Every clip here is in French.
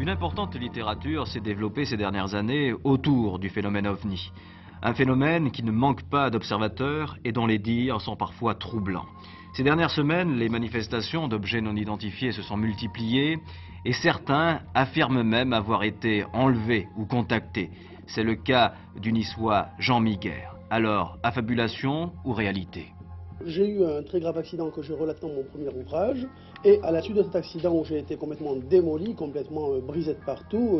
Une importante littérature s'est développée ces dernières années autour du phénomène OVNI. Un phénomène qui ne manque pas d'observateurs et dont les dires sont parfois troublants. Ces dernières semaines, les manifestations d'objets non identifiés se sont multipliées et certains affirment même avoir été enlevés ou contactés. C'est le cas du Niçois Jean Miguer. Alors, affabulation ou réalité? J'ai eu un très grave accident que je relate dans mon premier ouvrage, et à la suite de cet accident où j'ai été complètement démoli, complètement brisé de partout,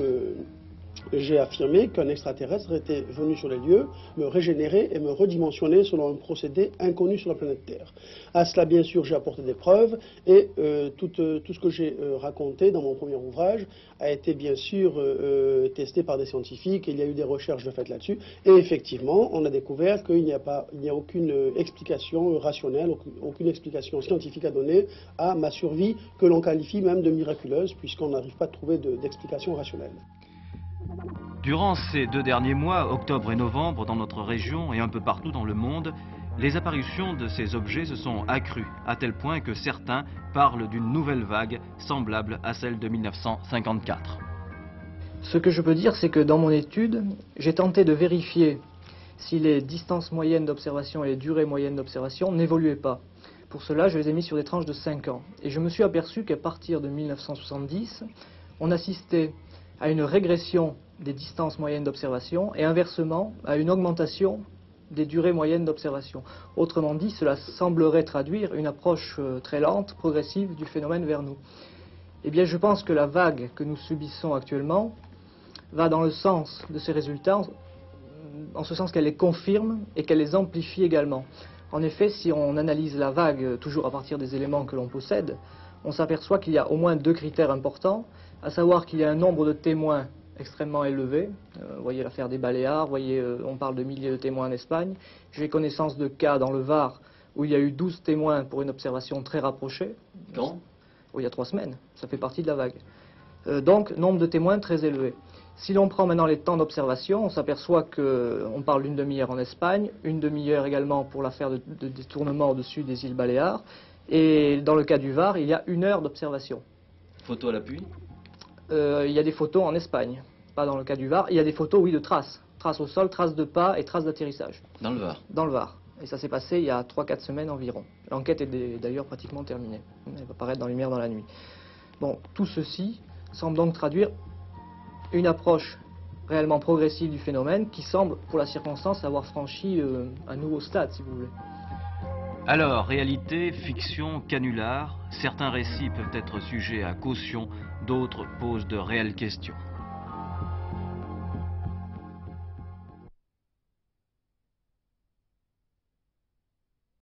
j'ai affirmé qu'un extraterrestre était venu sur les lieux, me régénérer et me redimensionner selon un procédé inconnu sur la planète Terre. À cela, bien sûr, j'ai apporté des preuves, et tout ce que j'ai raconté dans mon premier ouvrage a été bien sûr testé par des scientifiques, et il y a eu des recherches de fait là-dessus, et effectivement, on a découvert qu'il n'y a aucune explication rationnelle, aucune explication scientifique à donner à ma survie, que l'on qualifie même de miraculeuse, puisqu'on n'arrive pas à trouver d'explication rationnelle. Durant ces 2 derniers mois, octobre et novembre, dans notre région et un peu partout dans le monde, les apparitions de ces objets se sont accrues, à tel point que certains parlent d'une nouvelle vague semblable à celle de 1954. Ce que je peux dire, c'est que dans mon étude, j'ai tenté de vérifier si les distances moyennes d'observation et les durées moyennes d'observation n'évoluaient pas. Pour cela, je les ai mis sur des tranches de 5 ans. Et je me suis aperçu qu'à partir de 1970, on assistait à une régression des distances moyennes d'observation et inversement à une augmentation des durées moyennes d'observation. Autrement dit, cela semblerait traduire une approche très lente, progressive du phénomène vers nous. Eh bien, je pense que la vague que nous subissons actuellement va dans le sens de ces résultats, en ce sens qu'elle les confirme et qu'elle les amplifie également. En effet, si on analyse la vague toujours à partir des éléments que l'on possède, on s'aperçoit qu'il y a au moins 2 critères importants, à savoir qu'il y a un nombre de témoins extrêmement élevé. Vous voyez l'affaire des Baléares, on parle de milliers de témoins en Espagne. J'ai connaissance de cas dans le Var où il y a eu 12 témoins pour une observation très rapprochée. Quand? Il y a 3 semaines, ça fait partie de la vague. Donc, nombre de témoins très élevé. Si l'on prend maintenant les temps d'observation, on s'aperçoit qu'on parle d'une demi-heure en Espagne, une demi-heure également pour l'affaire de détournement au-dessus des îles Baléares, et dans le cas du Var, il y a 1 heure d'observation. Photo à l'appui? Il y a des photos en Espagne, pas dans le cas du Var. Il y a des photos, oui, de traces. Traces au sol, traces de pas et traces d'atterrissage. Dans le Var? Dans le Var. Et ça s'est passé il y a 3-4 semaines environ. L'enquête est d'ailleurs pratiquement terminée. Elle va paraître dans Lumière dans la nuit. Bon, tout ceci semble donc traduire une approche réellement progressive du phénomène qui semble, pour la circonstance, avoir franchi un nouveau stade, si vous voulez. Alors, réalité, fiction, canular, certains récits peuvent être sujets à caution, d'autres posent de réelles questions.